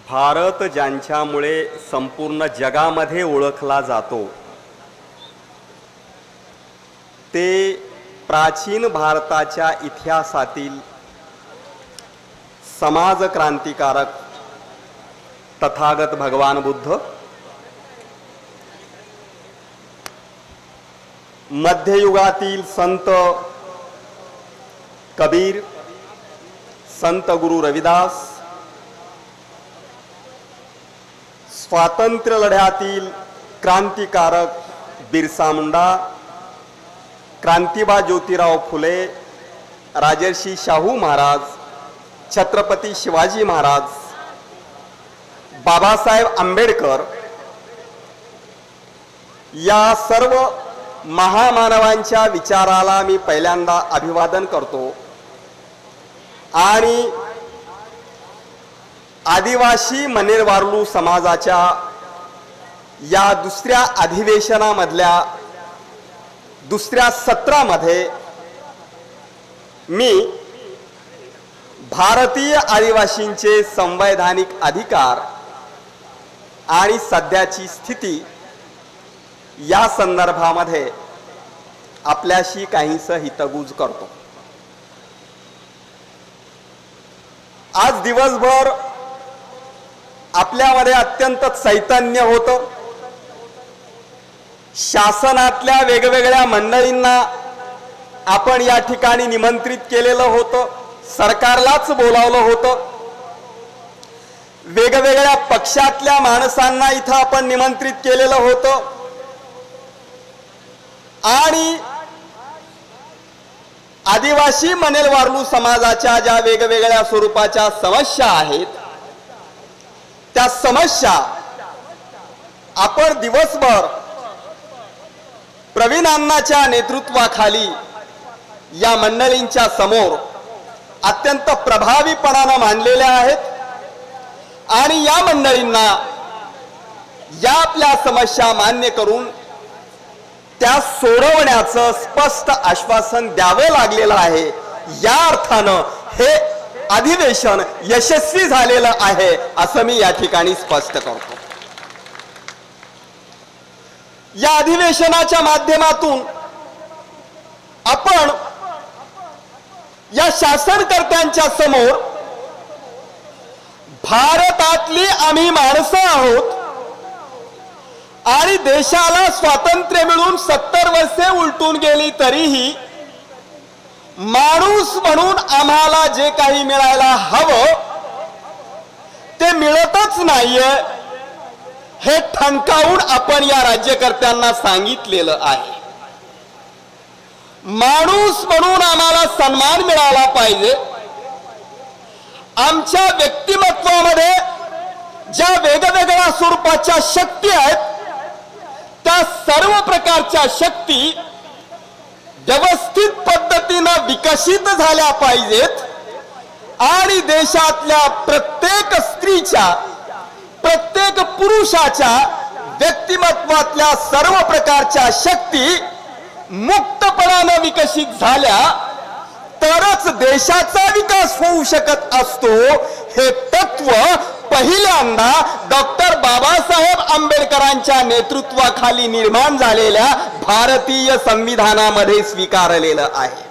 भारत ज्यांच्यामुळे संपूर्ण जगामध्ये ओळखला जातो ते प्राचीन भारताच्या इतिहासातील समाज क्रांतिकारक तथागत भगवान बुद्ध, मध्ययुगातील संत कबीर, संत गुरु रविदास, स्वातंत्र्य लढ्यातील क्रांतिकारक बिरसा मुंडा, क्रांतिबा ज्योतिराव फुले, राजर्षी शाहू महाराज, छत्रपती शिवाजी महाराज, बाबासाहेब आंबेडकर या सर्व महामानवांच्या विचाराला मी पहिल्यांदा अभिवादन करतो आणि आदिवासी मनेरवारलू समाजाच्या या दुसऱ्या अधिवेशनामधल्या दुसऱ्या सत्रामध्ये मी भारतीय आदिवासींचे संवैधानिक अधिकार आणि सध्याची स्थिती या संदर्भामध्ये आपल्याशी काहींसं हितगुज करतो। आज दिवसभर आपल्यामध्ये अत्यंत चैतन्य होतं। शासनातल्या वेगवेगळ्या मंडळींना आपण या ठिकाणी निमंत्रित केलेलं होतं, सरकारलाच बोलावलं होतं। वेगवेगळ्या पक्षातल्या माणसांना इथं आपण निमंत्रित केलेलं होतं आणि आदिवासी मनेरवारलू समाजाच्या ज्या वेगवेगळ्या स्वरूपाच्या समस्या आहेत त्या समस्या आपण दिवसभर प्रवीण अण्णांच्या नेतृत्वाखाली या मंडळींच्या समोर अत्यंत प्रभावीपणाने मांडलेल्या आहेत आणि या मंडळींना या आपल्या समस्या मान्य करून त्या सोडवण्याचं स्पष्ट आश्वासन द्यावं लागलेलं आहे। या अर्थानं हे अधिवेशन यशस्वी झालेलं आहे असं मी या ठिकाणी स्पष्ट करतो। या अधिवेशनाच्या माध्यमातून आपण या शासनकर्त्यांच्या समोर भारतातली आम्ही माणसं आहोत आणि देशाला स्वातंत्र्य मिळून 70 वर्षे उलटून गेली तरीही माणूस म्हणून आम्हाला जे काही मिळायला हवं ते मिळतच नाहीये हे ठणकावून आपण या राज्यकर्त्यांना सांगितलेलं आहे। माणूस म्हणून आम्हाला सन्मान मिळाला पाहिजे। आमच्या व्यक्तिमत्वामध्ये ज्या वेगवेगळ्या स्वरूपाच्या शक्ती आहेत त्या सर्व प्रकारच्या शक्ती व्यवस्थित पद्धतीने विकसित झाल्या पाहिजेत आणि देशातल्या प्रत्येक स्त्रीच्या, प्रत्येक पुरुषाच्या व्यक्तिमत्वातल्या सर्व प्रकारच्या शक्ती मुक्तपणाने विकसित झाल्या तरच देशाचा विकास होऊ शकत असतो। हे तत्व पहिल्यांदा डॉक्टर बाबासाहेब आंबेडकरांच्या नेतृत्वाखाली निर्माण झालेल्या भारतीय संविधानामध्ये स्वीकारलेलं आहे।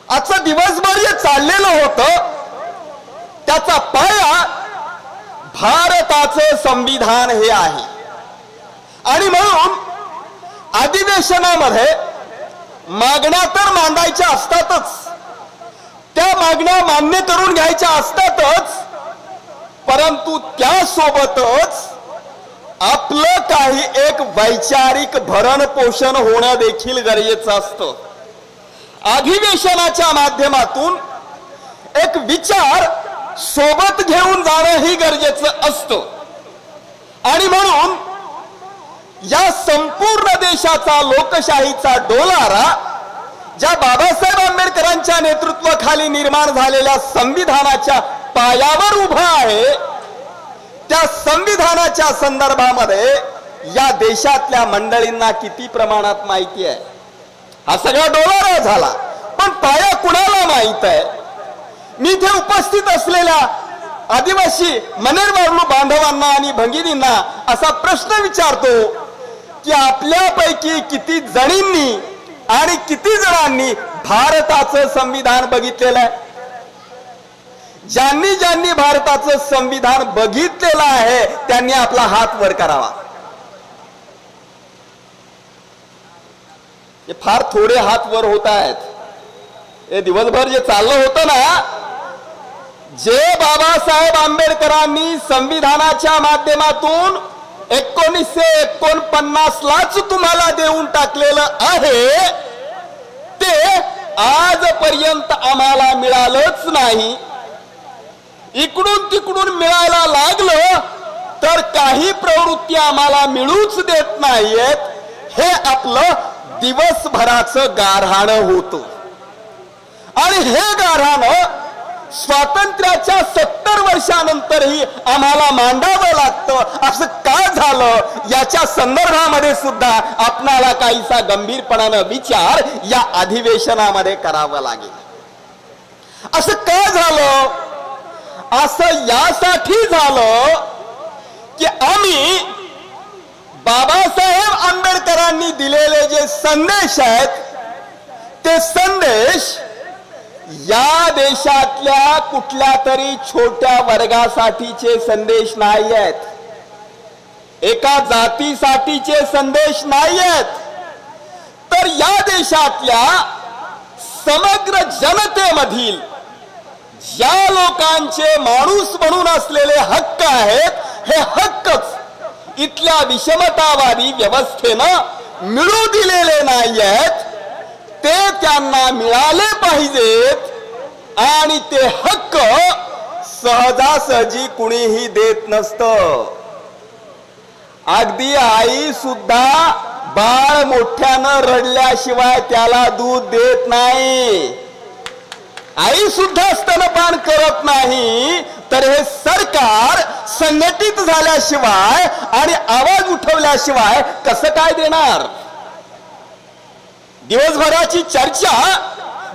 आजचं दिवसभर जे चाललेलं होतं त्याचा पाया भारताचं संविधान हे आहे आणि म्हणून अधिवेशनामध्ये मागण्या तर मांडायच्या असतातच, त्या मागण्या मान्य करून घ्यायच्या असतातच, परंतु त्यासोबतच आपलं काही एक वैचारिक भरण पोषण होणं देखील गरजेचं असतं। अधिवेशनाच्या माध्यमातून एक विचार सोबत घेऊन जाणं ही गरजेचं असतं आणि म्हणून या संपूर्ण देशाचा लोकशाहीचा डोलारा ज्या बाबासाहेब आंबेडकरांच्या नेतृत्वाखाली निर्माण झालेल्या संविधानाच्या पायावर उभा आहे त्या संविधानाच्या संदर्भामध्ये या देशातल्या मंडळींना किती प्रमाणात माहिती आहे? हा सगळा डोलारा झाला, पण पाया कुणाला माहित आहे? मी इथे उपस्थित असलेल्या आदिवासी मनेरवाळू बांधवांना आणि भगिनींना असा प्रश्न विचारतो की आपल्यापैकी किती जणींनी आणि किती जणांनी भारताचं संविधान बघितलेलं आहे? ज्यांनी ज्यांनी भारताचं संविधान बघितलेलं आहे त्यांनी आपला हात वर करावा. हे फार थोडे हात वर होत आहेत. हे दिवसभर जे चाललं होतं ना, जे बाबासाहेब आंबेडकरांनी संविधानाच्या माध्यमातून 1949 लाच तुम्हाला देऊन टाकलेलं आहे, ते आजपर्यंत आम्हाला मिळालंच नाही. इकडून तिकडून मिळायला लागलं तर काही प्रवृत्ती आम्हाला मिळूच देत नाहीयेत. हे आपलं दिवसभराचं गारहाणं होतं. आणि हे गारहाणं स्वातंत्र्याच्या 70 वर्षानंतरही आम्हाला मांडावं लागतं. असं का झालं याच्या संदर्भामध्ये सुद्धा आपणाला काहीसा गंभीरपणानं विचार या अधिवेशनामध्ये करावा लागेल. असं का झालं? असं यासाठी झालं की आम्ही बाबासाहेब आंबेडकरांनी दिलेले जे संदेश आहेत ते संदेश या देशातल्या कुठल्या तरी छोट्या वर्गासाठीचे संदेश नाही आहेत, एका जातीसाठीचे संदेश नाही आहेत, तर या देशातल्या समग्र जनतेमधील ज्या लोकांचे माणूस म्हणून असलेले हक्क आहेत, हे हक्कच इथल्या विषमतावादी व्यवस्थेनं मिळू दिलेले नाही आहेत. ते त्यांना मिळाले पाहिजेत आणि ते हक्क सहजासहजी कुणीही देत नसतं. अगदी आई सुद्धा बाळ मोठ्यानं रडल्याशिवाय त्याला दूध देत नाही. आई सुद्धा स्तनपान करत नाही, तर हे सरकार संघटित झाल्याशिवाय आणि आवाज उठवल्याशिवाय कसं काय देणार? दिवसभराची चर्चा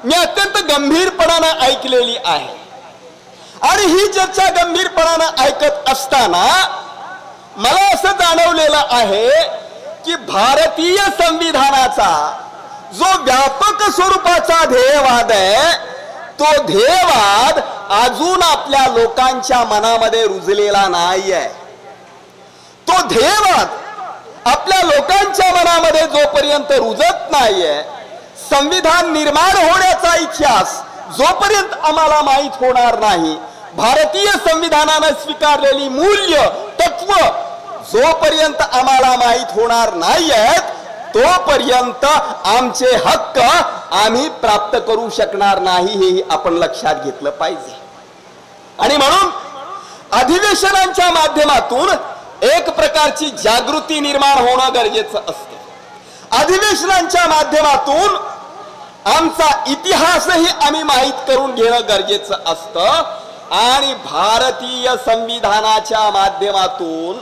मी अत्यंत गंभीरपणानं ऐकलेली आहे. आणि ही चर्चा गंभीरपणानं ऐकत असताना मला असं जाणवलेलं आहे की भारतीय संविधानाचा जो व्यापक स्वरूपाचा ध्येयवाद आहे, तो ध्येयवाद अजून आपल्या लोकांच्या मनामध्ये रुजलेला नाही आहे. तो ध्येयवाद आपल्या लोकांच्या मनामध्ये जोपर्यंत रुजत नाहीये, संविधान निर्माण होण्याचा इतिहास जोपर्यंत आम्हाला माहित होणार नाही, भारतीय संविधानानं स्वीकारलेली मूल्य तत्व जोपर्यंत आम्हाला माहित होणार नाहीयेत, तोपर्यंत आमचे हक्क आम्ही प्राप्त करू शकणार नाही, हेही आपण लक्षात घेतलं पाहिजे. आणि म्हणून अधिवेशनांच्या माध्यमातून एक प्रकारची जागृती निर्माण होणं गरजेचं असतं. अधिवेशनांच्या माध्यमातून आमचा इतिहासही आम्ही माहीत करून घेणं गरजेचं असतं. आणि भारतीय संविधानाच्या माध्यमातून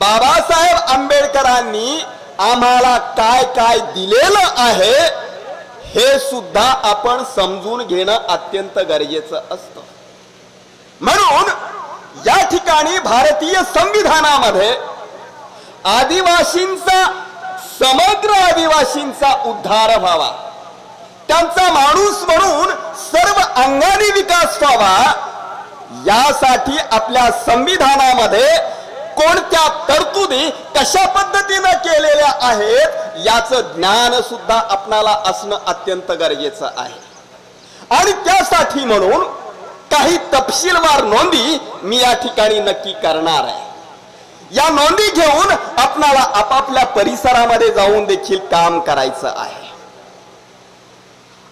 बाबासाहेब आंबेडकरांनी आम्हाला काय काय दिलेलं आहे हे सुद्धा आपण समजून घेणं अत्यंत गरजेचं असतं. म्हणून या ठिकाणी भारतीय संविधानामध्ये आदिवासींचा, समग्र आदिवासींचा उद्धार व्हावा, त्यांचा माणूस म्हणून सर्व अंगाने विकास व्हावा, यासाठी आपल्या संविधानामध्ये कोणत्या तरतुदी कशा पद्धतीने केलेल्या आहेत याचं ज्ञान सुद्धा आपणाला असणं अत्यंत गरजेचं आहे. आणि त्यासाठी म्हणून काही तपशीलवार नोंदी मी या ठिकाणी नक्की करणार आहे. या नोंदी घेऊन आपणाला आपापल्या परिसरामध्ये जाऊन देखील काम करायचं आहे.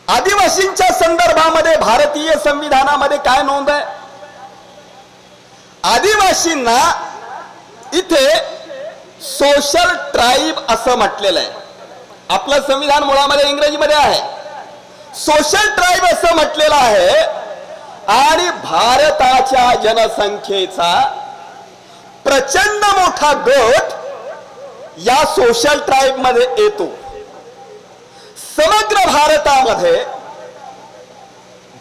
आदिवासींच्या संदर्भामध्ये भारतीय संविधानामध्ये काय नोंद आहे? आदिवासींना इथे सोशल ट्राईब असं म्हटलेलं आहे. आपलं संविधान मुळामध्ये इंग्रजीमध्ये आहे. सोशल ट्राईब असं म्हटलेलं आहे. आणि भारताच्या जनसंख्येचा प्रचंड मोठा गट या सोशल ट्राईब मध्ये येतो. समग्र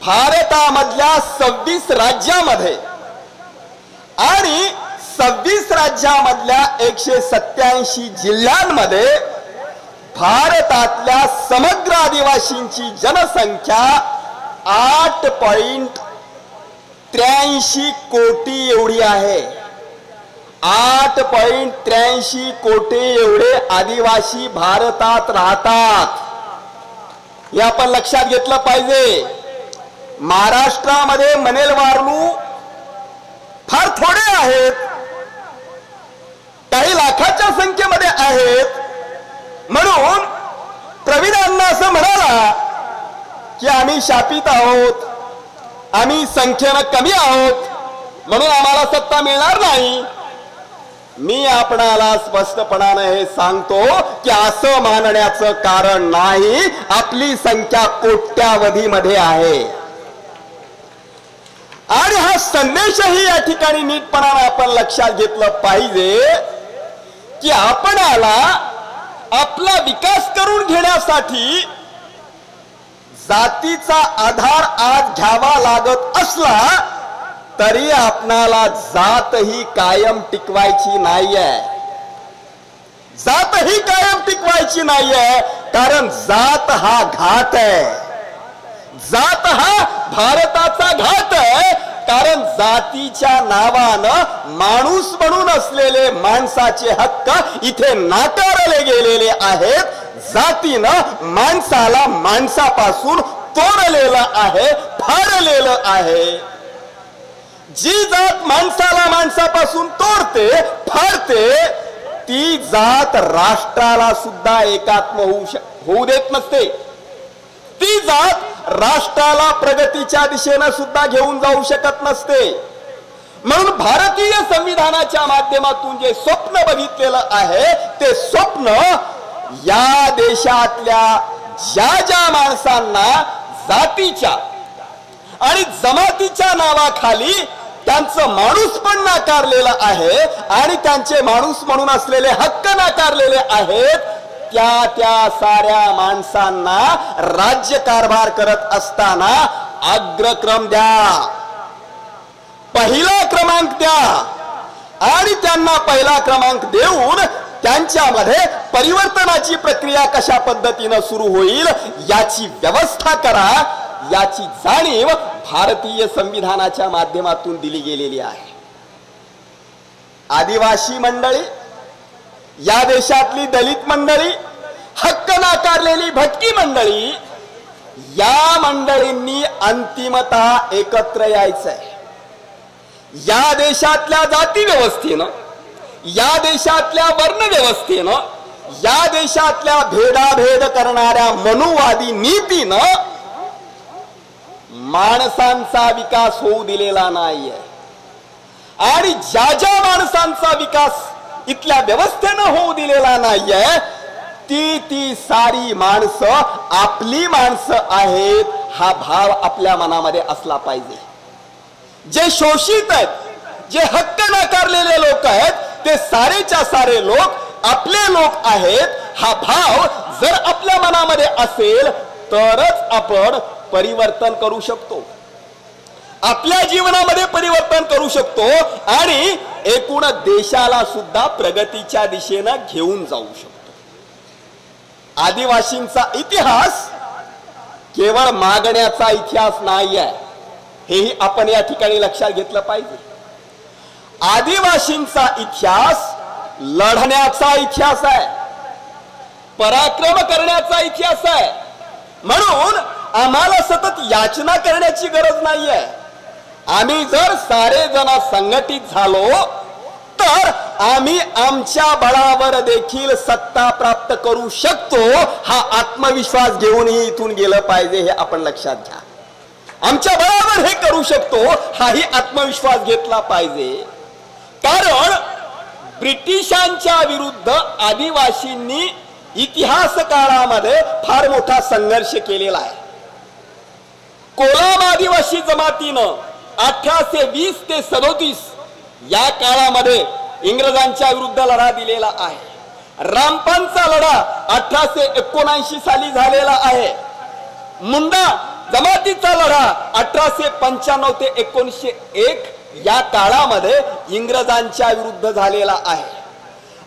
भारतामधल्या 26 राज्यामध्ये आणि 26 राज्यामधल्या 187 जिल्ह्यांमध्ये भारतातल्या समग्र आदिवासींची जनसंख्या 8.83 कोटी एवढी आहे. 8.83 कोटी एवढे आदिवासी भारतात राहतात. हे आपण लक्षात घेतलं पाहिजे. महाराष्ट्रामध्ये मनेलवारलू फार थोडे आहेत, काही लाखाच्या संख्येमध्ये आहेत. म्हणून प्रवीण अण्णा असं म्हणाला की आम्ही शापित आहोत, आम्ही संख्येनं कमी आहोत, म्हणून आम्हाला सत्ता मिळणार नाही. मी आपणाला स्पष्टपणाने हे सांगतो की असं मानण्याचं कारण नाही. आपली संख्या कोट्यावधीमध्ये आहे. आणि हा संदेशही या ठिकाणी नीटपणाने आपण लक्षात घेतलं पाहिजे की आपणाला आपला विकास करून घेण्यासाठी जातीचा आधार आज घ्यावा लागत असला तरी आपणाला जात ही कायम टिकवायची नाहीये. जात ही कायम टिकवायची नाहीये, कारण जात हा घात आहे. जात हा भारताचा घात आहे. कारण जातीच्या नावानं माणूस म्हणून असलेले माणसाचे हक्क इथे नाकारले गेलेले आहेत. जातीनं माणसाला माणसापासून तोडलेलं आहे, फाडलेलं आहे. जी जात माणसाला माणसापासून तोडते, फाडते, ती जात राष्ट्राला सुद्धा एकात्म होऊ देत नसते. ती जात राष्ट्राला प्रगतीच्या दिशेने सुद्धा घेऊन जाऊ शकत नसते. म्हणून भारतीय संविधानाच्या माध्यमातून जे स्वप्न बघितलेलं आहे ते स्वप्न या देशातल्या ज्या माणसांना जातीच्या आणि जमातीच्या नावाखाली त्यांचं माणूस पण नाकारलेलं आहे आणि त्यांचे माणूस म्हणून असलेले हक्क नाकारलेले आहेत, त्या साऱ्या माणसांना राज्य कारभार करत असताना अग्रक्रम द्या, पहिला क्रमांक द्या आणि त्यांना पहिला क्रमांक देऊन त्यांच्यामध्ये परिवर्तनाची प्रक्रिया कशा पद्धतीने सुरू होईल याची व्यवस्था करा. याची जाणीव भारतीय संविधानाच्या माध्यमातून दिली गेलेली आहे. आदिवासी मंडळी, या देशातली दलित मंडळी, हक्क नाकारलेली भटकी मंडळी, या मंडळींनी अंतिमतः एकत्र यायचंय. या देशातल्या जाती व्यवस्थेनं, या देशातल्या वर्ण व्यवस्थेनं, या देशातल्या भेदाभेद करणाऱ्या मनुवादी नीतीनं माणसांचा विकास होऊ दिलेला नाहीये. आणि ज्या माणसांचा विकास इथल्या व्यवस्थेनं होऊ दिलेला नाहीये, ती सारी माणसं आपली माणसं आहेत हा भाव आपल्या मनामध्ये असला पाहिजे. जे शोषित आहेत, जे हक्क नाकारलेले लोक आहेत, ते सारेच्या सारे लोक आपले लोक आहेत हा भाव जर आपल्या मनामध्ये असेल तरच आपण परिवर्तन करू शकतो, आपल्या जीवनामध्ये परिवर्तन करू शकतो आणि एकूण देशाला सुद्धा प्रगतीच्या दिशेने घेऊन जाऊ शकतो. आदिवासींचा इतिहास केवळ मागण्याचा इतिहास नाही आहे, हेही आपण या ठिकाणी लक्षात घेतलं पाहिजे. आदिवासींचा इतिहास लढण्याचा इतिहास आहे, पराक्रम करण्याचा इतिहास आहे. म्हणून आम्हाला सतत याचना करण्याची गरज नाहीये. आम्ही जर सारे जण संघटित झालो तर आम्ही आमच्या बळावर देखील सत्ता प्राप्त करू शकतो हा आत्मविश्वास घेऊनही इथून गेलं पाहिजे, हे आपण लक्षात घ्या. आमच्या बळावर हे करू शकतो हाही आत्मविश्वास घेतला पाहिजे. कारण ब्रिटिशांच्या विरुद्ध आदिवासींनी इतिहास काळामध्ये फार मोठा संघर्ष केलेला आहे. कोलाम आदिवासी जमातीनं 1820 ते 37 या काळामध्ये इंग्रजांच्या विरुद्ध लढा दिलेला आहे. रामपांचा लढा 1879 साली झालेला आहे. मुंडा जमातीचा लढा 1895 ते 1901 या काळामध्ये इंग्रजांच्या विरुद्ध झालेला आहे.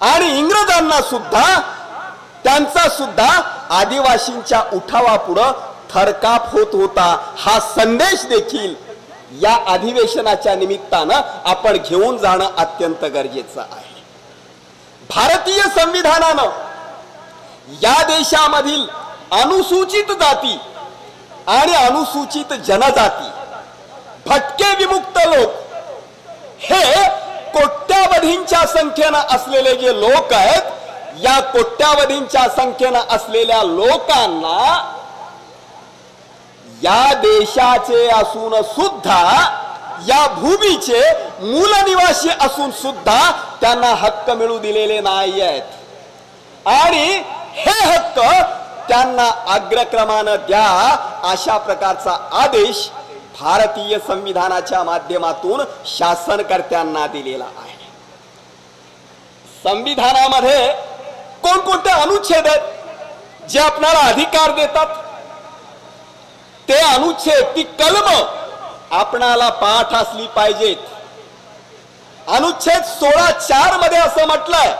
आणि इंग्रजांना सुद्धा त्यांचा सुद्धा आदिवासींच्या उठावापुढे थरकाप होत होता. हा संदेश देखील या अधिवेशनाच्या निमित्तानं आपण घेऊन जाणं अत्यंत गरजेचं आहे. भारतीय संविधानानं या देशामधील अनुसूचित जाती आणि अनुसूचित जनजाती, भटके विमुक्त लोक, हे कोट्यावधींच्या संख्येनं असलेले जे लोक आहेत, या कोट्यावधींच्या संख्येनं असलेल्या लोकांना या देशाचे असून सुद्धा, या भूमीचे मूल निवासी असून सुद्धा त्यांना हक्क मिळू दिलेले नाही आहेत. आणि हे हक्क त्यांना अग्रक्रमानं द्या अशा प्रकारचा आदेश भारतीय संविधानाच्या माध्यमातून शासनकर्त्यांना दिलेला आहे. संविधानामध्ये कोणकोणते अनुच्छेद आहेत जे आपल्याला अधिकार देतात? ते अनुच्छेद, ती कलम आपणाला पाठ असली पाहिजेत. अनुच्छेद 16(4) मध्ये असं म्हटलंय,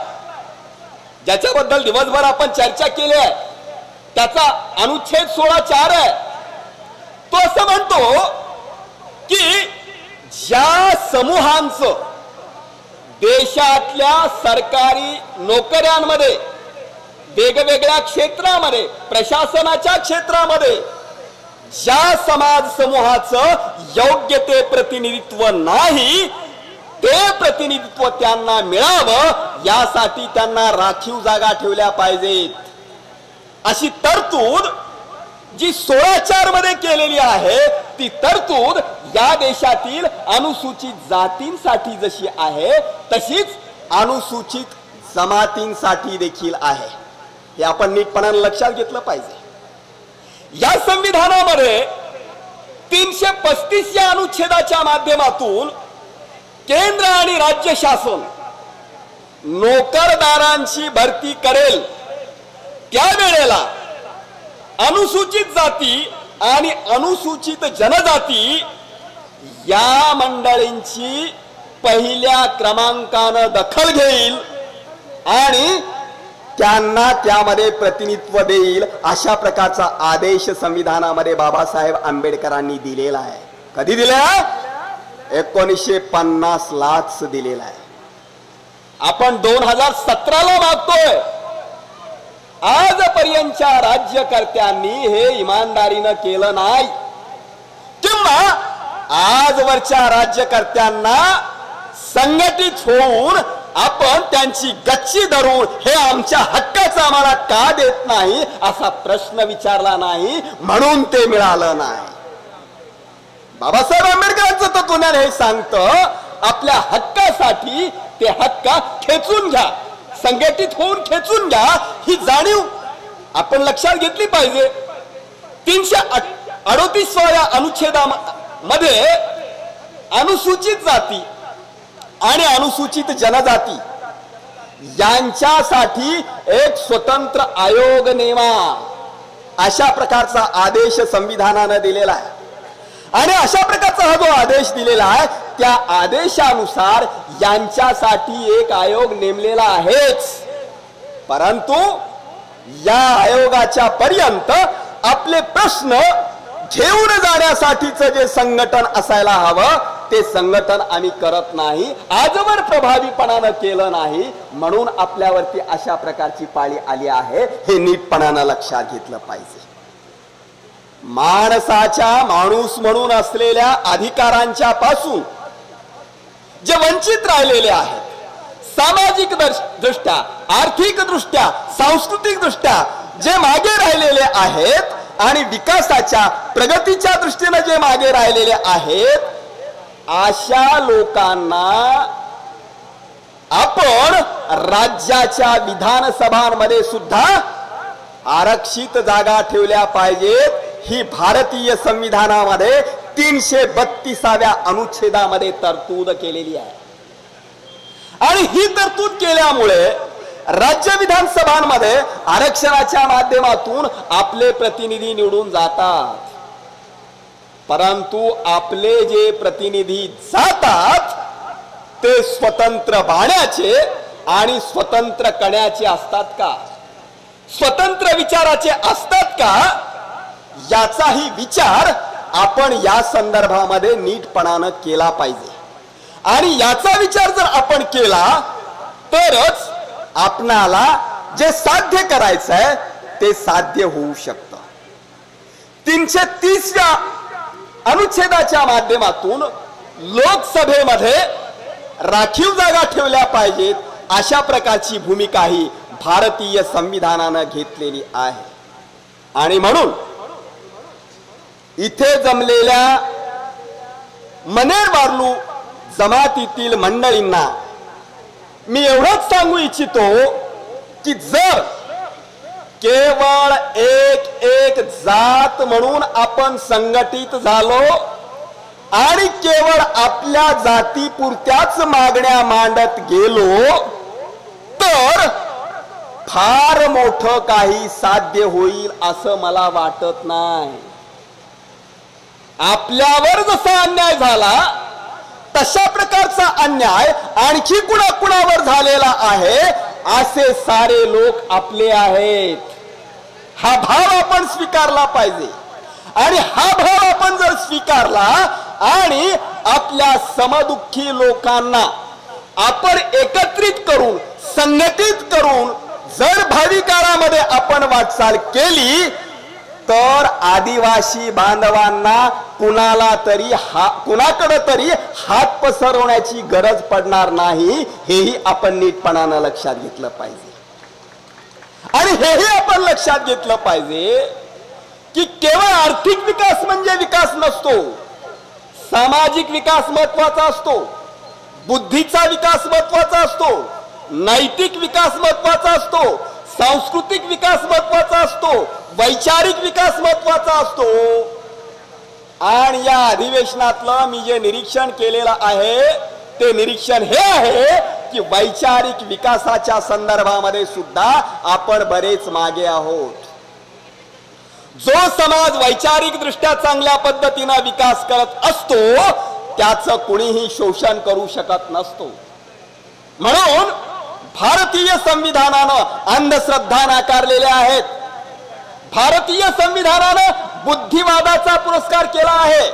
ज्याच्याबद्दल दिवसभर आपण चर्चा केली आहे, त्याचा अनुच्छेद 16(4) आहे. तो असं म्हणतो की ज्या समूहांचं देशातल्या सरकारी नोकऱ्यांमध्ये, वेगवेगळ्या क्षेत्रामध्ये, प्रशासनाच्या क्षेत्रामध्ये ज्या समाज समूहाचं योग्य ते प्रतिनिधित्व नाही, ते प्रतिनिधित्व त्यांना मिळावं यासाठी त्यांना राखीव जागा ठेवल्या पाहिजेत. अशी तरतूद जी 16(4) मध्ये केलेली आहे, ती तरतूद या देशातील अनुसूचित जातींसाठी जशी आहे, तशीच अनुसूचित जमातींसाठी देखील आहे. हे आपण नीटपणाने लक्षात घेतलं पाहिजे. या संविधानामध्ये 335 या अनुच्छेदाच्या माध्यमातून केंद्र आणि राज्य शासन नोकरदारांची भरती करेल, त्यावेळेला अनुसूचित जाती आणि अनुसूचित जनजाती या मंडळींची पहिल्या क्रमांकानं दखल घेईल आणि त्यांना त्यामध्ये प्रतिनिधित्व देईल, अशा प्रकारचा आदेश संविधानामध्ये बाबासाहेब आंबेडकरांनी दिलेला आहे. कधी दिला? 1950लाच दिलेला आहे. आपण 2017ला मागतोय. आजपर्यंतच्या राज्यकर्त्यांनी हे इमानदारीनं केलं नाही, किंवा आजवरच्या राज्यकर्त्यांना संघटित होऊन आपण त्यांची गच्ची धरून हे आमच्या हक्काचं आम्हाला का देत नाही असा प्रश्न विचारला नाही, म्हणून ते मिळालं नाही. बाबासाहेब आंबेडकरांचं तत्वज्ञान हे सांगतं, आपल्या हक्कासाठी ते हक्क खेचून घ्या, संघटित होऊन खेचून घ्या. ही जाणीव आपण लक्षात घेतली पाहिजे. 338व्या अनुच्छेदामध्ये अनुसूचित जाती आणि अनुसूचित जनजाती यांच्यासाठी एक स्वतंत्र आयोग नेमा अशा प्रकारचा आदेश संविधानाने दिलेला आहे. आणि अशा प्रकारचा हा जो आदेश दिलेला आहे, त्या आदेशानुसार यांच्यासाठी एक आयोग नेमलेला आहेच. परंतु या आयोगाच्या पर्यंत आपले प्रश्न घेऊन जाण्यासाठीचं जे संघटन असायला हवं, ते संघटन आम्ही करत नाही, आजवर प्रभावीपणानं केलं नाही, म्हणून आपल्यावरती अशा प्रकारची पाळी आली आहे. हे नीटपणानं लक्षात घेतलं पाहिजे. माणसाच्या माणूस म्हणून असलेल्या अधिकारांच्या पासून जे वंचित राहिलेले आहेत, सामाजिक दृष्ट्या, आर्थिक दृष्ट्या, सांस्कृतिक दृष्ट्या जे मागे राहिलेले आहेत आणि विकासाच्या प्रगतीच्या दृष्टीने जे मागे राहिलेले आहेत, अशा लोकांना आपण राज्याच्या विधानसभांमध्ये सुद्धा आरक्षित जागा ठेवल्या पाहिजेत. ही भारतीय संविधानामध्ये 332व्या अनुच्छेदामध्ये तरतूद केलेली आहे. आणि ही तरतूद केल्यामुळे राज्य विधानसभांमध्ये आरक्षणाच्या माध्यमातून आपले प्रतिनिधी निवडून जातात, परंतु आपले जे प्रतिनिधी जातात ते स्वतंत्र बाण्याचे आणि स्वतंत्र कण्याचे असतात का, स्वतंत्र विचाराचे असतात का, याचाही विचार आपण या संदर्भामध्ये नीटपणानं केला पाहिजे. आणि याचा विचार जर आपण केला तरच आपणाला जे साध्य करायचंय ते साध्य होऊ शकतं. 330व्या अनुच्छेदाच्या माध्यमातून लोकसभेमध्ये राखीव जागा ठेवल्या पाहिजेत अशा प्रकारची भूमिका ही भारतीय संविधानानं घेतलेली आहे. आणि म्हणून इथे जमलेल्या मनेर-वार्लू जमातीतील मंडळींना मी एवढंच सांगू इच्छितो की जर केवळ एक जात म्हणून आपण संघटित झालो आणि केवळ आपल्या जातीपुरत्याच मागण्या मांडत गेलो तर फार मोठं काही साध्य होईल असं मला वाटत नाही. आपल्यावर जसा अन्याय झाला तशा प्रकारचा अन्याय आणखी कुणाकुणावर झालेला आहे असे सारे लोक आपले आहेत. हा भाव आपण स्वीकारला पाहिजे. आणि हा भाव आपण जर स्वीकारला आणि आपल्या समदुःखी लोकांना आपण एकत्रित करून संघटित करून जर भावी काळामध्ये आपण वाटचाल केली तर आदिवासी बांधवांना कुणाकडे तरी हात पसरवण्याची गरज पडणार नाही, हेही आपण नीटपणानं लक्षात घेतलं पाहिजे. आणि हेही आपण लक्षात घेतलं पाहिजे की केवळ आर्थिक विकास म्हणजे विकास नसतो, सामाजिक विकास महत्वाचा असतो, बुद्धीचा विकास महत्वाचा असतो, नैतिक विकास महत्वाचा असतो, सांस्कृतिक विकास महत्वाचा असतो, वैचारिक विकास महत्वाचा असतो. आणि या अधिवेशनातलं मी जे निरीक्षण केलेलं आहे ते निरीक्षण हे आहे की वैचारिक विकासाच्या संदर्भामध्ये सुद्धा आपण बरेच मागे आहोत. जो समाज वैचारिक दृष्ट्या चांगल्या पद्धतीने विकास करत असतो त्याचं कुणीही शोषण करू शकत नसतो. म्हणून भारतीय संविधानानं अंधश्रद्धा नाकारलेल्या आहेत. भारतीय संविधानानं बुद्धिवादाचा पुरस्कार केला आहे.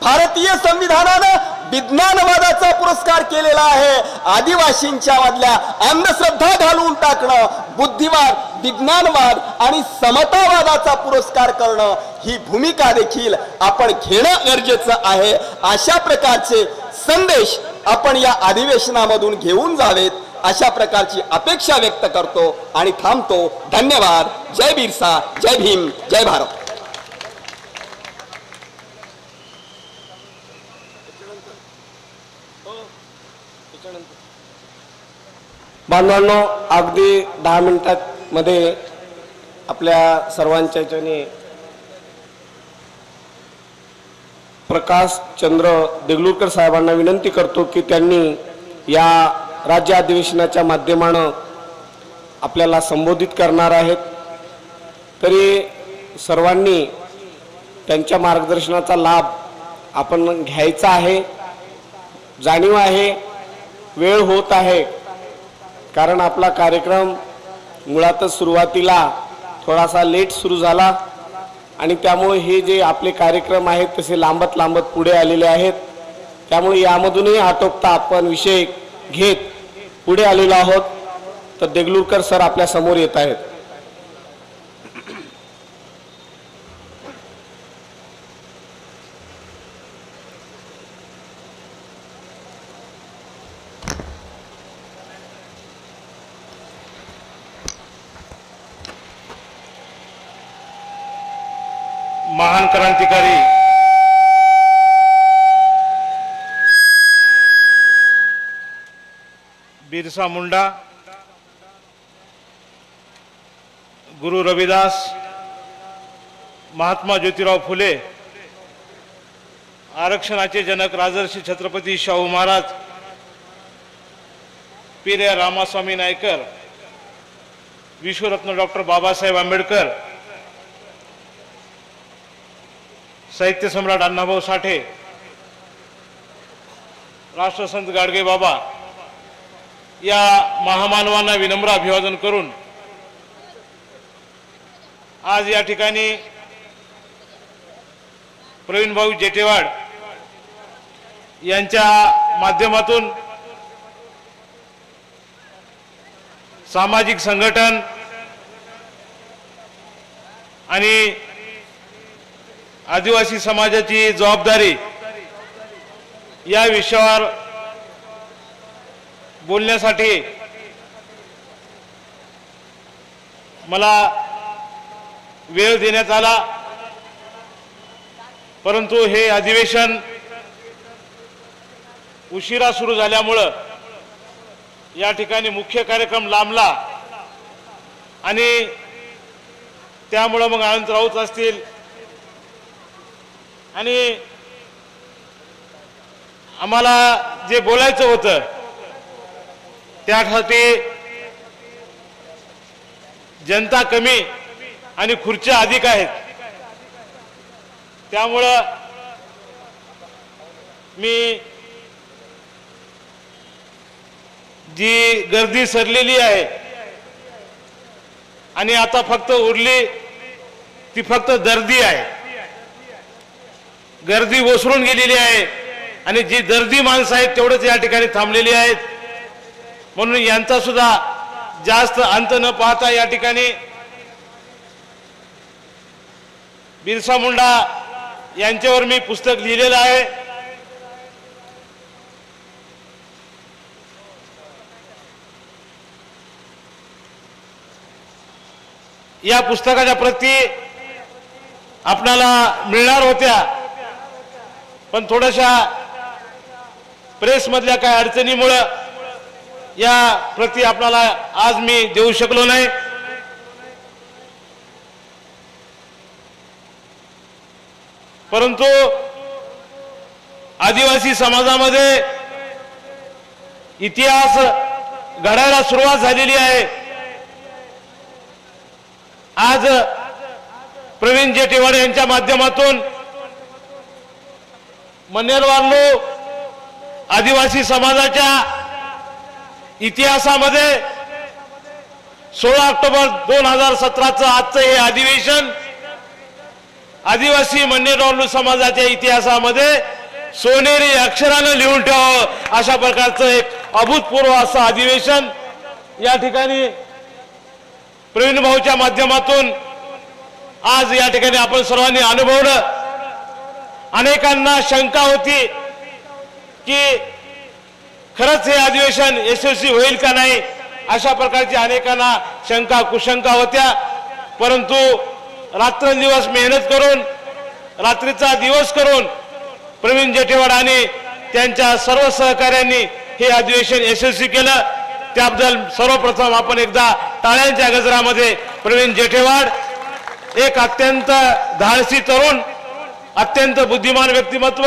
भारतीय संविधानानं विज्ञानवादाचा पुरस्कार केलेला आहे. आदिवासींच्या मधल्या अंधश्रद्धा घालून टाकणं, बुद्धिवाद, विज्ञानवाद आणि समतावादाचा पुरस्कार करणं ही भूमिका देखील आपण घेणं गरजेचं आहे. अशा प्रकारचे संदेश आपण या अधिवेशनामधून घेऊन जावेत अशा प्रकारची अपेक्षा व्यक्त करतो आणि थांबतो. धन्यवाद. जय बिरसा, जय भीम, जय भारत. बांधवांनो, अगदी 10 मिनिटात मध्ये आपल्या सर्वांच्या याच्याने प्रकाश चंद्र देगलूरकर साहेबांना विनंती करतो की त्यांनी या राज्य अधिवेशनाच्या माध्यमानं आपल्याला संबोधित करणार आहेत. तरी सर्वांनी त्यांच्या मार्गदर्शनाचा लाभ आपण घ्यायचा आहे. जाणीव आहे, वेळ होत आहे, कारण आपला कार्यक्रम मुळातच सुरुवातीला थोडासा लेट सुरू झाला आणि त्यामुळे हे जे आपले कार्यक्रम आहेत तसे लांबत पुढे आलेले आहेत. त्यामुळे यामधूनही आटोपता आपण विषय घेत पुढे आलेलो आहोत. तर देगलूरकर सर आपल्या समोर येत आहेत. महान क्रांतिकारी बिरसा मुंडा, गुरु रविदास, महात्मा ज्योतिराव फुले, आरक्षणाचे जनक राजर्षी छत्रपती शाहू महाराज पीर रामास्वामी नायकर, विश्वरत्न डॉक्टर बाबासाहेब आंबेडकर, साहित्य सम्राट अण्णाभाऊ साठे, राष्ट्रसंत गाडगे बाबा या महामानवांना विनम्र अभिवादन करून आज या ठिकाणी प्रवीण भाऊ जेटेवाड यांच्या माध्यमातून सामाजिक संघटन आणि आदिवासी समाजाची जबाबदारी या विषयावर बोलण्यासाठी मला वेळ देण्यात आला, परंतु हे अधिवेशन उशिरा सुरू झाल्यामुळं या ठिकाणी मुख्य कार्यक्रम लांबला आणि त्यामुळं मग अनंत राऊत असतील आणि आम्हाला जे बोलायचं होतं त्यासाठी जनता कमी आणि खुर्च्या अधिक आहेत, त्यामुळं मी जी गर्दी सरलेली आहे आणि आता फक्त उरली ती फक्त दर्दी आहे, गर्दी ओसरून गेलेली आहे आणि जी दर्दी माणसं आहेत तेवढेच या ठिकाणी थांबलेली आहेत, म्हणून यांचा सुद्धा जास्त अंत न पाहता या ठिकाणी बिरसा मुंडा यांच्यावर मी पुस्तक लिहिलेलं आहे. या पुस्तकाच्या प्रती आपणाला मिळणार होत्या, पण थोड्याशा प्रेसमधल्या काही अडचणीमुळं या प्रती आपल्याला आज मी देऊ शकलो नाही. परंतु आदिवासी समाजामध्ये इतिहास घडायला सुरुवात झालेली आहे. आज प्रवीण जेटेवाड यांच्या माध्यमातून मन्नेरवार्लो आदिवासी समाजाच्या इतिहासामध्ये 16 ऑक्टोबर 2017चं आजचं हे अधिवेशन आदिवासी मन्नेरवार्लो समाजाच्या इतिहासामध्ये सोनेरी अक्षरानं लिहून ठेवावं अशा प्रकारचं एक अभूतपूर्व असं अधिवेशन या ठिकाणी प्रवीण भाऊच्या माध्यमातून आज या ठिकाणी आपण सर्वांनी अनुभवलं. अनेकांना शंका होती की खरंच हे अधिवेशन यशस्वी होईल का नाही, अशा प्रकारची अनेकांना शंका कुशंका होत्या, परंतु रात्रंदिवस मेहनत करून रात्रीचा दिवस करून प्रवीण जेटेवाड आणि त्यांच्या सर्व सहकाऱ्यांनी हे अधिवेशन यशस्वी केलं. त्याबद्दल सर्वप्रथम आपण एकदा टाळ्यांच्या गजरामध्ये प्रवीण जेटेवाड एक अत्यंत धाडसी तरुण, अत्यंत बुद्धिमान व्यक्तिमत्व,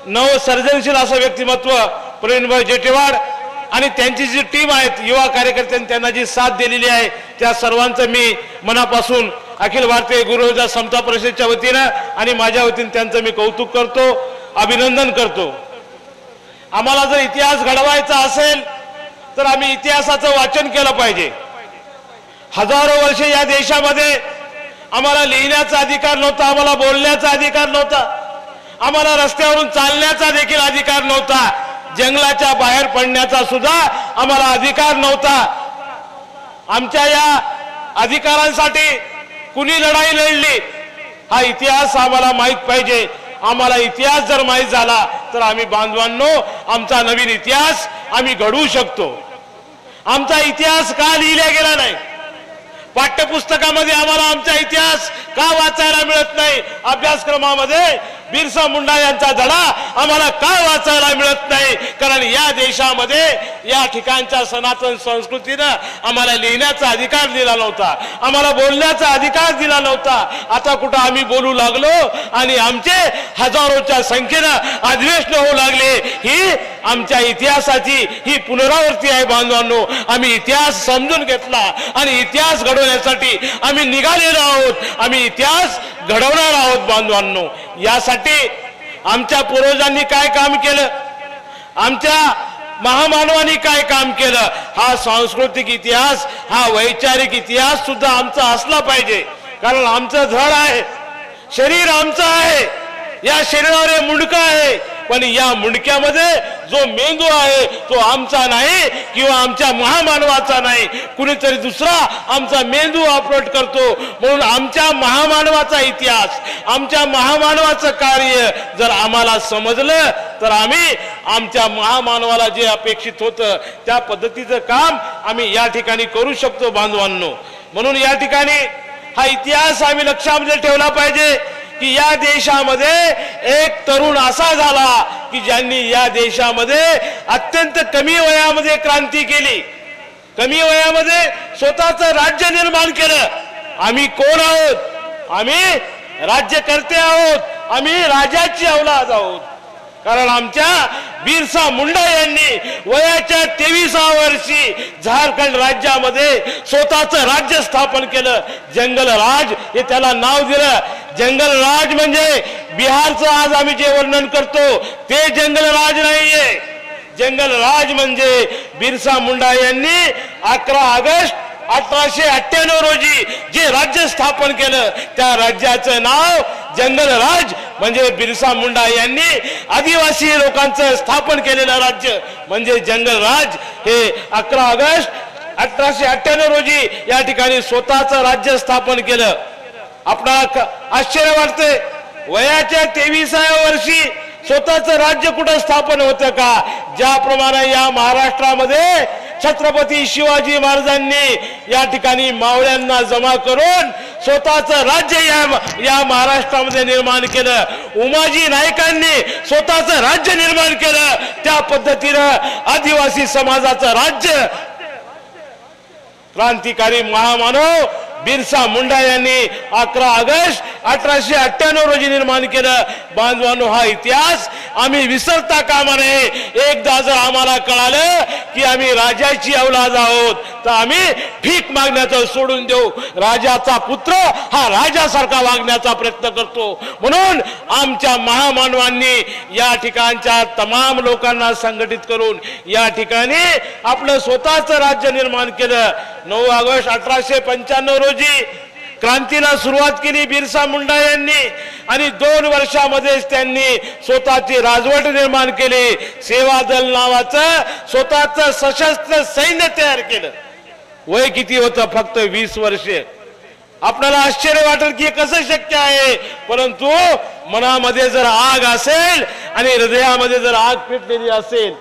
नवसर्जनशील असं व्यक्तिमत्व प्रवीणभाई जेटेवाड आणि त्यांची जी टीम आहेत युवा कार्यकर्त्यांनी त्यांना जी साथ दिलेली आहे त्या सर्वांचं मी मनापासून अखिल भारतीय गुरुजा समता परिषदेच्या वतीनं आणि माझ्या वतीने त्यांचं मी कौतुक करतो, अभिनंदन करतो. आम्हाला जर इतिहास घडवायचा असेल तर आम्ही इतिहासाचं वाचन केलं पाहिजे. हजारो वर्षे या देशामध्ये आम्हाला लिहिण्याचा अधिकार नव्हता, आम्हाला बोलण्याचा अधिकार नव्हता, आम्हाला रस्त्यावरून चालण्याचा देखील अधिकार नव्हता, जंगलाच्या बाहेर पडण्याचा सुद्धा आम्हाला अधिकार नव्हता. आमच्या या अधिकारांसाठी कुणी लढाई लढली हा इतिहास आम्हाला माहित पाहिजे. आम्हाला इतिहास जर माहित झाला तर आम्ही बांधवांनो आमचा नवीन इतिहास आम्ही घडवू शकतो. आमचा इतिहास का लिहिला गेला नाही, पाठ्यपुस्तकामध्ये आम्हाला आमचा इतिहास का वाचायला मिळत नाही, अभ्यासक्रमामध्ये बिरसा मुंडा यांचा धडा आम्हाला का वाचायला मिळत नाही, कारण या देशामध्ये या ठिकाणच्या सनातन संस्कृतीनं आम्हाला लिहिण्याचा अधिकार दिला नव्हता, आम्हाला बोलण्याचा अधिकार दिला नव्हता. आता कुठं आम्ही बोलू लागलो आणि आमचे हजारोच्या संख्येनं अधिवेशन होऊ लागले. ही आमच्या इतिहासाची ही पुनरावृत्ती आहे बांधवांनो. आम्ही इतिहास समजून घेतला आणि इतिहास घडवण्यासाठी आम्ही निघालेलो आहोत. आम्ही इतिहास घडवणार आहोत बांधवांनो. यासाठी आमच्या पूर्वजांनी काय काम केलं, आमच्या महामानवांनी काय काम केलं, हा सांस्कृतिक इतिहास, हा वैचारिक इतिहास सुद्धा आमचा असला पाहिजे. कारण आमचं धड आहे, शरीर आमचं आहे, या शरीरावर हे मुंडकं आहे, पण या मुंडक्यामध्ये जो मेंदू आहे तो आमचा नाही किंवा आमच्या महामानवाचा नाही, कुणीतरी दुसरा आमचा मेंदू ऑपरेट करतो. म्हणून आमच्या महामानवाचा इतिहास, आमच्या महामानवाचं कार्य जर आम्हाला समजलं तर आम्ही आमच्या महामानवाला जे अपेक्षित होतं त्या पद्धतीचं काम आम्ही या ठिकाणी करू शकतो बांधवांनो. म्हणून या ठिकाणी हा इतिहास आम्ही लक्षामध्ये ठेवला पाहिजे की या देशामध्ये एक तरुण असा झाला की ज्यांनी या देशामध्ये अत्यंत कमी वयामध्ये क्रांती केली, कमी वयामध्ये स्वतःचं राज्य निर्माण केलं. आम्ही कोण आहोत? आम्ही राज्यकर्ते आहोत, आम्ही राजाची औलाद आहोत. कारण आमच्या बिरसा मुंडा यांनी वयाच्या 23व्या वर्षी झारखंड राज्यामध्ये स्वतःचं राज्य स्थापन केलं. जंगल राज हे त्याला नाव दिलं. जंगल राज म्हणजे बिहारचं आज आम्ही जे वर्णन करतो ते जंगल राज नाहीये. जंगल राज म्हणजे बिरसा मुंडा यांनी 11 ऑगस्ट 1898 रोजी जे राज्य स्थापन केलं त्या राज्याचं नाव जंगल राज म्हणजे बिरसा मुंडा यांनी आदिवासी लोकांचं स्थापन केलेलं राज्य म्हणजे जंगल राज. हे 11 ऑगस्ट 1898 रोजी या ठिकाणी स्वतःचं राज्य स्थापन केलं. आपणाला आश्चर्य वाटते, वयाच्या 23व्या वर्षी स्वतःचं राज्य कुठं स्थापन होतं का? ज्याप्रमाणे या महाराष्ट्रामध्ये छत्रपती शिवाजी महाराजांनी या ठिकाणी मावळ्यांना जमा करून स्वतःचं राज्य या महाराष्ट्रामध्ये निर्माण केलं, उमाजी नायकांनी स्वतःचं राज्य निर्माण केलं, त्या पद्धतीनं आदिवासी समाजाचं राज्य क्रांतिकारी महामानव बिरसा मुंडा यांनी 11 ऑगस्ट 1898 रोजी निर्माण केलं. बांधवांनो, हा इतिहास आम्ही विसरता कामा नये. एकदा जर आम्हाला कळालं की आम्ही राजाची औलाद आहोत तर आम्ही भीक मागण्याचं सोडून देऊ. राजाचा पुत्र हा राजासारखा वागण्याचा प्रयत्न करतो. म्हणून आमच्या महामानवांनी या ठिकाणच्या तमाम लोकांना संघटित करून या ठिकाणी आपलं स्वतःचं राज्य निर्माण केलं. 9 ऑगस्ट 1895 रोजी क्रांतीला सुरुवात केली बिरसा मुंडा यांनी आणि 2 वर्षामध्येच त्यांनी स्वतःची राजवट निर्माण केली. सेवा दल नावाचं स्वतःचं सशस्त्र सैन्य तयार केलं. वय किती होतं? फक्त 20 वर्षे. आपल्याला आश्चर्य वाटेल की कसं शक्य आहे, परंतु मनामध्ये जर आग असेल आणि हृदयामध्ये जर आग पेटलेली असेल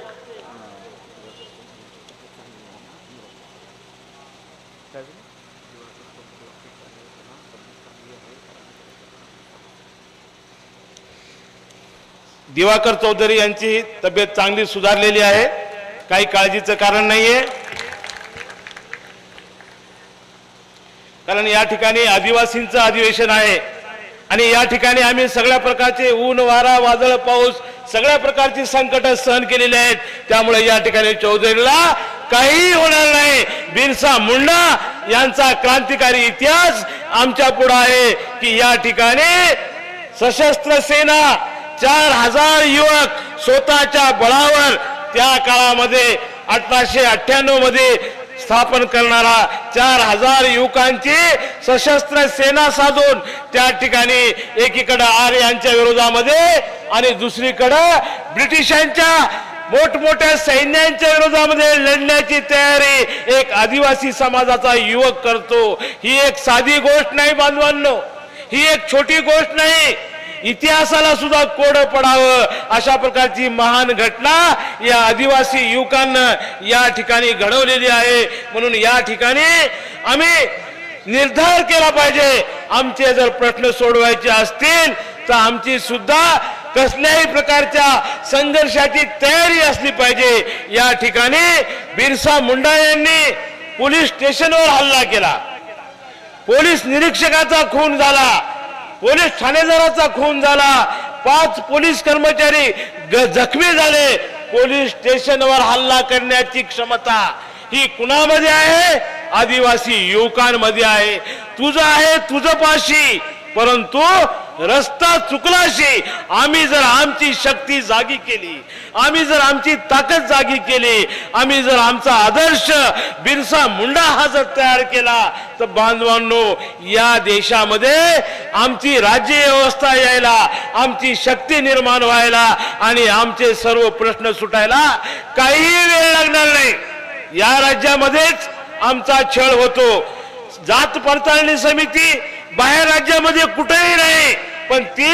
दिवाकर चौधरी यांची तब्येत चांगली सुधारलेली आहे, काही काळजीचं कारण नाहीये. कारण या ठिकाणी आदिवासींचं अधिवेशन आहे आणि या ठिकाणी आम्ही सगळ्या प्रकारचे ऊन वारा वादळ पाऊस सगळ्या प्रकारची संकट सहन केलेली आहेत. त्यामुळे या ठिकाणी चौधरीला काही होणार नाही. बिरसा मुंडा यांचा क्रांतिकारी इतिहास आमच्या पुढे आहे की या ठिकाणी सशस्त्र सेना 4000 युवक स्वतःच्या बळावर त्या काळामध्ये 1898 मध्ये स्थापन करणारा 4000 युवकांची सशस्त्र सेना साधून त्या ठिकाणी एकीकडे आर्य यांच्या विरोधामध्ये आणि दुसरीकडे ब्रिटिशांच्या मोठमोठ्या सैन्यांच्या विरोधामध्ये लढण्याची तयारी एक आदिवासी समाजाचा युवक करतो. ही एक साधी गोष्ट नाही बांधवांनो, ही एक छोटी गोष्ट नाही. इतिहासाला सुद्धा कोडं पडावं अशा प्रकारची महान घटना या आदिवासी युवकांना या ठिकाणी घडवलेली आहे. म्हणून या ठिकाणी आम्ही निर्धार केला पाहिजे, आमचे जर प्रश्न सोडवायचे असतील तर आमची सुद्धा कसल्याही प्रकारच्या संघर्षाची तयारी असली पाहिजे. या ठिकाणी बिरसा मुंडा यांनी पोलीस स्टेशनवर हल्ला केला, पोलीस निरीक्षकाचा खून झाला, पोलीस ठाणेदाराचा खून झाला, 5 पोलीस कर्मचारी जखमी झाले. पोलीस स्टेशनवर हल्ला करण्याची क्षमता ही कुणामध्ये आहे? आदिवासी युवकांमध्ये आहे. तुझं आहे तुझं पाशी, परंतु रस्ता चुकलाशी आम्ही जर आमची शक्ती जागी केली, आम्ही जर आमची ताकद जागी केली, आम्ही जर आमचा आदर्श बिरसा मुंडा हा जर तयार केला, तर बांधवांनो या देशामध्ये आमची राज्य व्यवस्था यायला, आमची शक्ती निर्माण व्हायला आणि आमचे सर्व प्रश्न सुटायला काही वेळ लागणार नाही. या राज्यामध्येच आमचा छळ होतो. जात पडताळणी समिती बाहेर राज्यामध्ये कुठेही नाही, पण ती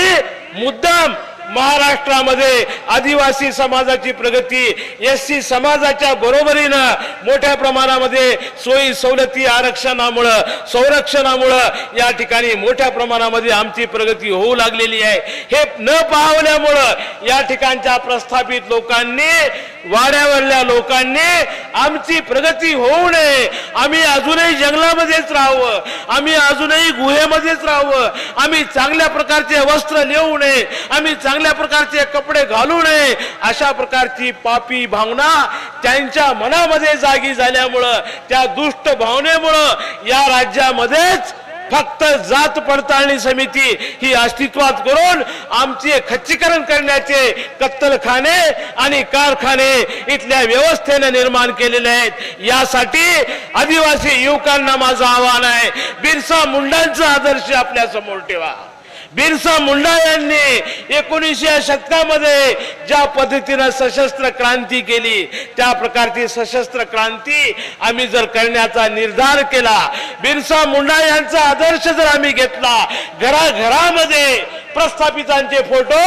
मुद्दाम महाराष्ट्रामध्ये आदिवासी समाजाची प्रगती, एससी समाजाच्या बरोबरीनं मोठ्या प्रमाणामध्ये सोयी सवलती आरक्षणामुळं संरक्षणामुळं या ठिकाणी मोठ्या प्रमाणामध्ये आमची प्रगती होऊ लागलेली आहे. हे न पाहल्यामुळं या ठिकाणच्या प्रस्थापित लोकांनी, वाड्यावरल्या लोकांनी आमची प्रगती होऊ नये, आम्ही अजूनही जंगलामध्येच राहावं, आम्ही अजूनही गुहेमध्येच राहावं, आम्ही चांगल्या प्रकारचे वस्त्र नेऊ नये, आम्ही चांगल्या प्रकारचे कपडे घालू नये, अशा प्रकारची पापी भावना त्यांच्या मनामध्ये जागी झाल्यामुळं, त्या दुष्ट भावनेमुळं या राज्यामध्येच फक्त जात पडताळणी समिती ही अस्तित्वात करून आमचे खच्चीकरण करण्याचे कत्तलखाने आणि कारखाने इथल्या व्यवस्थेने निर्माण केलेले आहेत. यासाठी आदिवासी युवकांना माझं आव्हान आहे, बिरसा मुंडांचा आदर्श आपल्या समोर ठेवा. बिरसा मुंडा यांनी 19व्या शतकामध्ये ज्या पद्धतीनं सशस्त्र क्रांती केली, त्या प्रकारची सशस्त्र क्रांती आम्ही जर करण्याचा निर्धार केला, बिरसा मुंडा यांचा आदर्श जर आम्ही घेतला, घराघरामध्ये प्रस्थापितांचे फोटो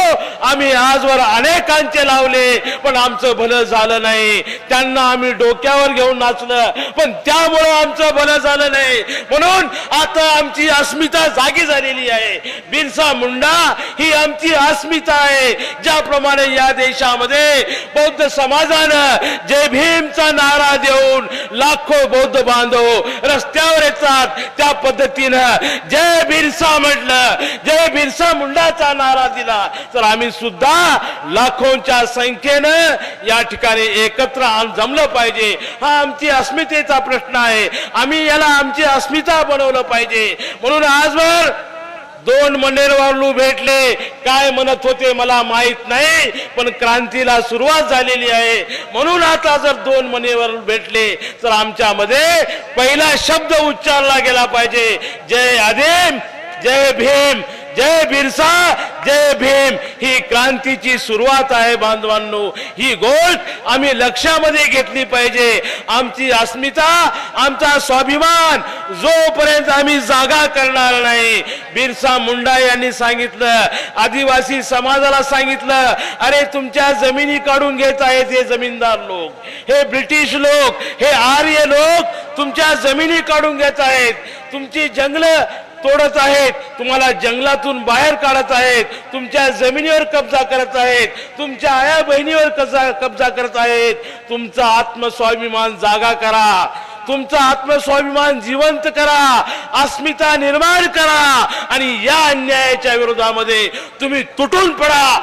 आम्ही आजवर अनेकांचे लावले, पण आमचं भलं झालं नाही. त्यांना आम्ही डोक्यावर घेऊन नाचलं, पण त्यामुळं आमचं भलं झालं नाही. म्हणून आता आमची अस्मिता जागी झालेली आहे. बिरसा मुंडा ही आमची अस्मिता आहे. ज्याप्रमाणे या देशामध्ये बौद्ध समाजानं जय भीमचा नारा देऊन लाखो बौद्ध बांधव रस्त्यावर येतात, त्या पद्धतीनं जय बिरसा म्हटलं, जय बिरसा मुंडाचा नारा दिला, तर आम्ही सुद्धा लाखोंच्या संख्येनं या ठिकाणी एकत्र जमलं पाहिजे. हा आमची अस्मितेचा प्रश्न आहे. आम्ही याला आमची अस्मिता बनवलं पाहिजे. म्हणून आजवर 2 मनेरवालू भेटले, काय म्हणत होते मला माहित नाही, पण क्रांतीला सुरुवात झालेली आहे. म्हणून आता जर 2 मनेरवालू भेटले, तर आमच्यामध्ये पहिला शब्द उच्चारला गेला पाहिजे, जय आदिम, जय भीम, जय बिरसा, जय भीम. ही क्रांतीची सुरुवात आहे बांधवांनो. ही गोष्ट आम्ही लक्षामध्ये घेतली पाहिजे. आमची अस्मिता, आमचा स्वाभिमान जोपर्यंत आम्ही जागा करणार नाही. बिरसा मुंडा यांनी सांगितलं, आदिवासी समाजाला सांगितलं, अरे तुमच्या जमिनी काढून घेत आहेत हे जमीनदार लोक, हे ब्रिटिश लोक, हे आर्य लोक तुमच्या जमिनी काढून घेत आहेत, तुमची जंगलं तोडत आहेत, तुम्हाला जंगलातून बाहेर काढत आहेत, तुमच्या जमिनीवर कब्जा करत आहेत, तुमच्या आया बहिणीवर कब्जा करत आहेत. तुमचा आत्मस्वाभिमान जागा करा, तुमचा आत्मस्वाभिमान जिवंत करा, अस्मिता निर्माण करा आणि या अन्यायाच्या विरोधामध्ये तुम्ही तुटून पडा,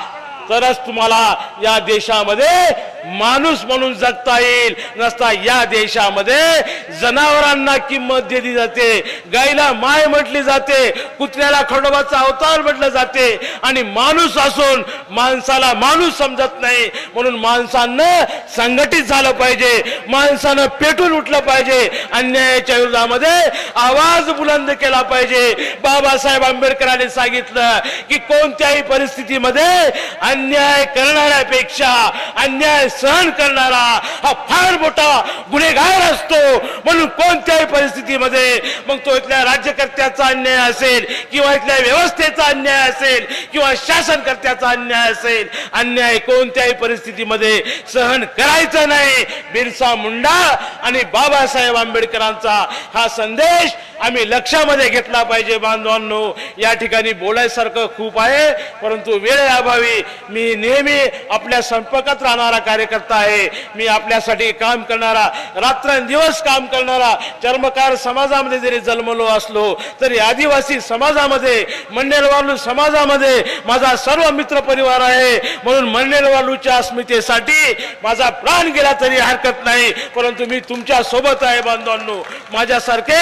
तरच तुम्हाला या देशामध्ये माणूस म्हणून जगता येईल. नसता या देशामध्ये जनावरांना किंमत दिली जाते, गायला माय म्हटली जाते, कुत्र्याला खंडोबाचा अवतार म्हटलं जाते आणि माणूस असून माणसाला माणूस समजत नाही. म्हणून माणसानं संघटित झालं पाहिजे, माणसानं पेटून उठलं पाहिजे, अन्यायाच्या विरोधामध्ये आवाज बुलंद केला पाहिजे. बाबासाहेब आंबेडकरांनी सांगितलं की कोणत्याही परिस्थितीमध्ये अन्याय करणाऱ्यापेक्षा अन्याय सहन करणारा हा फार मोठा गुन्हेगार असतो. म्हणून कोणत्याही परिस्थितीमध्ये, मग तो इथल्या राज्यकर्त्याचा अन्याय असेल किंवा इथल्या व्यवस्थेचा अन्याय असेल किंवा शासनकर्त्याचा अन्याय असेल, अन्याय कोणत्याही परिस्थितीमध्ये सहन करायचं नाही. बिरसा मुंडा आणि बाबासाहेब आंबेडकरांचा हा संदेश आम्ही लक्षामध्ये घेतला पाहिजे. बांधवांनो, या ठिकाणी बोलायसारखं खूप आहे, परंतु वेळेअभावी मी नेहमी आपल्या संपर्कात राहणारा कार्यकर्ता आहे. मी आपल्यासाठी काम करणारा, रात्रंदिवस काम करणारा, चर्मकार समाजामध्ये जरी जन्मलो असलो तरी आदिवासी समाजामध्ये, मंडेलवालू समाजामध्ये माझा सर्व मित्र परिवार आहे. म्हणून मंडेलवालूच्या अस्मितेसाठी माझा प्राण गेला तरी हरकत नाही, परंतु मी तुमच्या सोबत आहे. बांधवांनो, माझ्यासारखे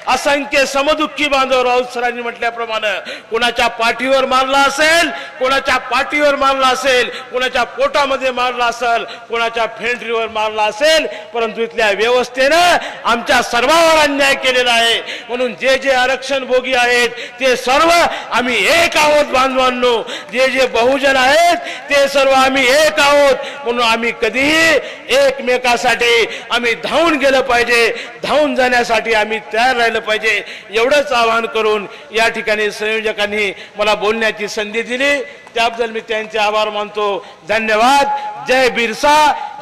असंख्य समदुःखी बांधव राऊत सरांनी म्हटल्याप्रमाणे कोणाच्या पाठीवर मारला असेल, कोणाच्या पाठीवर मारला असेल, कोणाच्या पोटामध्ये मारला असेल, कोणाच्या फेंटरीवर मारला असेल, परंतु इथल्या व्यवस्थेनं आमच्या सर्वांवर अन्याय केलेला आहे. म्हणून जे जे आरक्षण भोगी आहेत ते सर्व आम्ही एक आहोत. बांधवांनो, जे जे बहुजन आहेत ते सर्व आम्ही एक आहोत. म्हणून आम्ही कधीही एकमेकासाठी आम्ही धावून गेलं पाहिजे, धावून जाण्यासाठी आम्ही तयार राहिलं पाहिजे. एवढंच आवाहन करून या ठिकाणी संयोजकांनी मला बोलण्याची संधी दिली, त्याबद्दल मी त्यांचे आभार मानतो. धन्यवाद. जय बिरसा,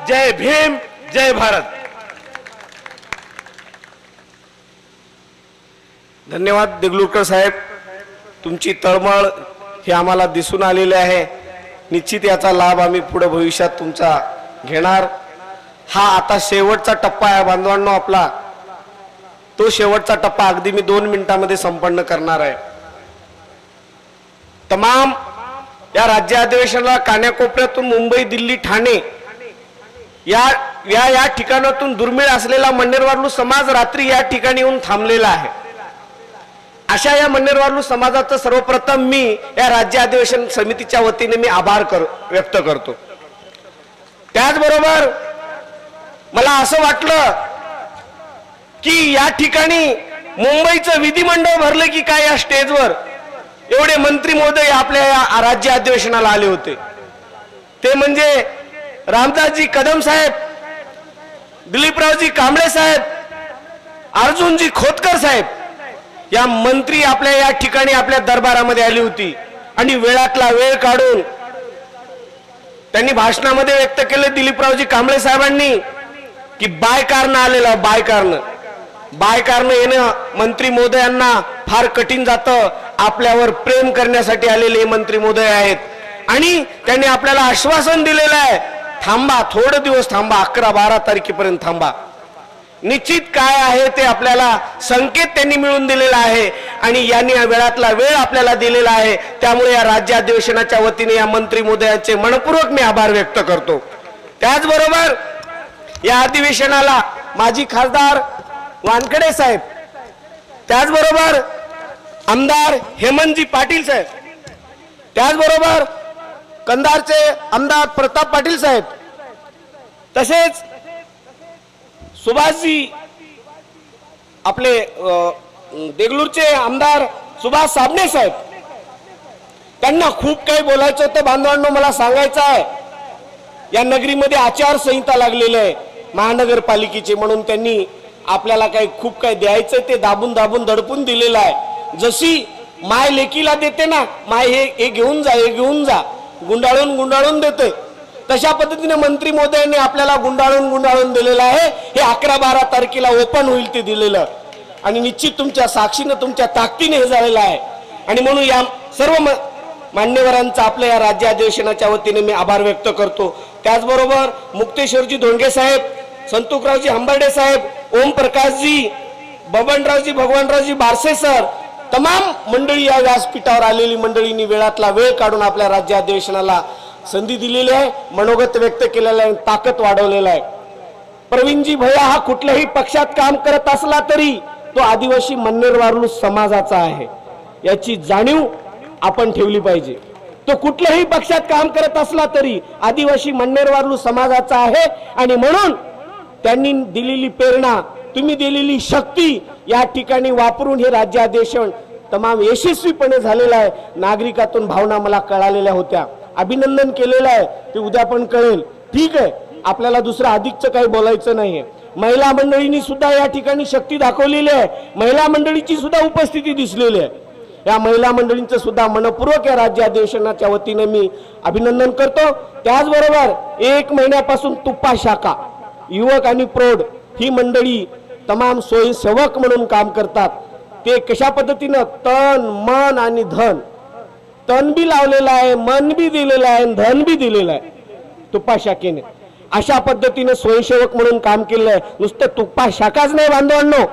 जय भीम, जय भारत. धन्यवाद देगलूरकर साहेब, तुमची तळमळ हे आम्हाला दिसून आलेले आहे. निश्चित याचा लाभ आम्ही पुढे भविष्यात तुमचा घेणार. हा आता शेवटचा टप्पा आहे बांधवांनो आपला. तो शेवटचा टप्पा अगदी मी 2 मिनिटांमध्ये संपन्न करणार आहे. तमाम या राज्य अधिवेशनाला कान्याकोपऱ्यातून मुंबई, दिल्ली, ठाणे या ठिकाणातून दुर्मिळ असलेला मन्नेरवाडलू समाज रात्री या ठिकाणी येऊन थांबलेला आहे. अशा या मन्नेरवाडलू समाजाचं सर्वप्रथम मी या राज्य अधिवेशन समितीच्या वतीने मी आभार व्यक्त करतो. त्याचबरोबर मला असं वाटलं की या ठिकाणी मुंबईचं विधिमंडळ भरलं की काय या स्टेजवर एवढे मंत्री महोदय आपल्या या राज्य अधिवेशनाला आले होते. ते म्हणजे रामदासजी कदम साहेब, दिलीपरावजी कांबळे साहेब, अर्जुनजी खोतकर साहेब, या मंत्री आपल्या या ठिकाणी आपल्या दरबारामध्ये आली होती. आणि वेळातला वेळ काढून त्यांनी भाषणामध्ये व्यक्त केले दिलीपरावजी कांबळे साहेबांनी की बायकारनं आलेला, बायकारनं येणं मंत्री महोदयांना फार कठीण जातं. आपल्यावर प्रेम करण्यासाठी आलेले मंत्री महोदय आहेत. आणि त्यांनी आपल्याला आश्वासन दिलेलं आहे, थांबा, थोडे दिवस थांबा, 11-12 तारखेपर्यंत थांबा. निश्चित काय आहे ते आपल्याला संकेत त्यांनी मिळून दिलेला आहे आणि यांनी या वेळातला वेळ आपल्याला दिलेला आहे. त्यामुळे या राज्य अधिवेशनाच्या वतीने या मंत्री महोदयांचे मनपूर्वक मी आभार व्यक्त करतो. त्याचबरोबर या अधिवेशनाला माजी खासदार वानखडे साहेब, त्याचबरोबर आमदार हेमंतजी पाटील साहेब, त्याचबरोबर कंधारचे आमदार प्रताप पाटील साहेब, तसेच सुभाषजी आपले देगलूरचे आमदार सुभाष साबणे साहेब, त्यांना खूप काही बोलायचं होतं. बांधवांनो, मला सांगायचं आहे, या नगरीमध्ये आचारसंहिता लागलेली आहे महानगरपालिकेची, म्हणून त्यांनी आपल्याला काही खूप काही द्यायचं ते दाबून दाबून दडपून दिलेलं आहे. जशी माय लेकीला देते ना, माय हे घेऊन जा, हे घेऊन जा, गुंडाळून गुंडाळून देते, तशा पद्धतीने मंत्री महोदयांनी आपल्याला गुंडाळून दिलेलं आहे. हे 11-12 तारखेला ओपन होईल ते दिलेलं, आणि निश्चित तुमच्या साक्षीने, तुमच्या ताकदीने हे झालेलं आहे. आणि म्हणून या सर्व मान्यवरांचा आपल्या या राज्य अधिवेशनाच्या वतीने मी आभार व्यक्त करतो. त्याचबरोबर मुक्तेश्वरजी धोंडगे साहेब, संतोकरावजी हंबर्डे साहेब, ओम प्रकाशजी, बबनरावजी, भगवानरावजी बारसे सर, तमाम मंडळी, या व्यासपीठावर आलेली मंडळींनी वेळातला वेळ काढून आपल्या राज्य अधिवेशनाला संधी दिलेली आहे, मनोगत व्यक्त केलेलं आहे, ताकद वाढवलेलं आहे. प्रवीणजी भैया हा कुठल्याही पक्षात काम करत असला तरी तो आदिवासी मन्नेरवाडलू समाजाचा आहे, याची जाणीव आपण ठेवली पाहिजे. तो कुठल्याही पक्षात काम करत असला तरी आदिवासी मन्नेरवाडलू समाजाचा आहे. आणि म्हणून त्यांनी दिलेली प्रेरणा, तुम्ही दिलेली शक्ती या ठिकाणी वापरून हे राज्य अधिवेशन तमाम यशस्वीपणे झालेलं आहे. नागरिकातून भावना मला कळालेल्या होत्या, अभिनंदन केलेलं आहे, ते उद्या पण कळेल. ठीक आहे, आपल्याला दुसरं अधिकचं काही बोलायचं नाहीये. महिला मंडळींनी सुद्धा या ठिकाणी शक्ती दाखवलेली आहे, महिला मंडळीची सुद्धा उपस्थिती दिसलेली आहे. या महिला मंडळींचं सुद्धा मनपूर्वक या राज्य अधिवेशनाच्या वतीने मी अभिनंदन करतो. त्याचबरोबर 1 महिन्यापासून तुप्पा शाखा, युवक आणि प्रौढ ही मंडळी तमाम स्वयंसेवक म्हणून काम करतात. ते कशा पद्धतीनं तन मन आणि धन, तन बी लावलेलं आहे, मन बी दिलेलं आहे, धन बी दिलेलं आहे तुपा शाखेने. अशा पद्धतीने स्वयंसेवक म्हणून काम केलेलं आहे. नुसतं तुपा शाखाच नाही बांधवांनो,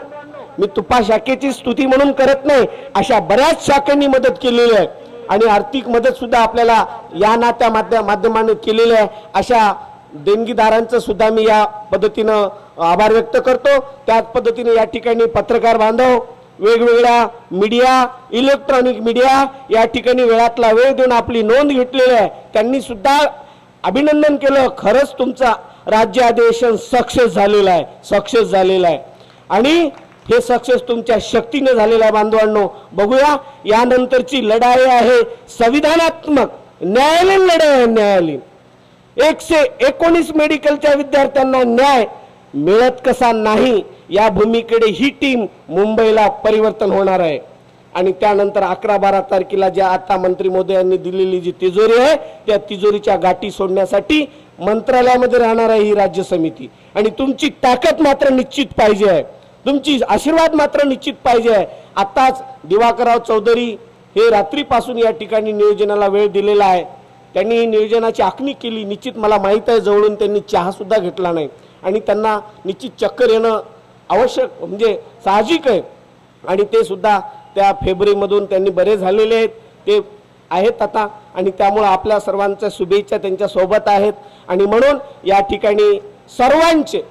मी तुपा शाखेची स्तुती म्हणून करत नाही, अशा बऱ्याच शाखांनी मदत केलेली आहे आणि आर्थिक मदत सुद्धा आपल्याला या नात्या माध्यमाने केलेली आहे. अशा देणगीदारांचं सुद्धा मी या पद्धतीनं आभार व्यक्त करतो. त्याच पद्धतीने या ठिकाणी पत्रकार बांधव, वेगवेगळ्या मीडिया, इलेक्ट्रॉनिक मीडिया या ठिकाणी वेळातला वेळ देऊन आपली नोंद घेतलेली आहे, त्यांनी सुद्धा अभिनंदन केलं. खरंच तुमचा राज्य अधिवेशन सक्सेस झालेला आहे आणि हे सक्सेस तुमच्या शक्तीने झालेलं आहे. बांधवांनो, बघूया यानंतरची लढाई आहे संविधानात्मक, न्यायालयीन लढाई आहे. न्यायालयीन 119 मेडिकलच्या विद्यार्थ्यांना न्याय मिळत कसा नाही या भूमीकडे ही टीम मुंबईला परिवर्तन होणार आहे. आणि त्यानंतर 11-12 तारखेला ज्या आता मंत्री महोदयांनी दिलेली जी तिजोरी आहे त्या तिजोरीच्या गाठी सोडण्यासाठी मंत्रालयामध्ये राहणार आहे ही राज्य समिती. आणि तुमची ताकद मात्र निश्चित पाहिजे आहे, तुमची आशीर्वाद मात्र निश्चित पाहिजे आहे. आताच दिवाकरराव चौधरी हे रात्रीपासून या ठिकाणी नियोजनाला वेळ दिलेला आहे. त्यांनी नियोजनाची आखणी केली. निश्चित मला माहीत आहे जवळून त्यांनी चहा सुद्धा घेतला नाही आणि त्यांना निश्चित चक्कर येणं आवश्यक म्हणजे साहजिक आहे. आणि ते सुद्धा त्या फेब्रुवारीमधून त्यांनी बरे झालेले आहेत, ते आहेत आता. आणि त्यामुळे आपल्या सर्वांच्या शुभेच्छा त्यांच्या सोबत आहेत. आणि म्हणून या ठिकाणी सर्वांचे,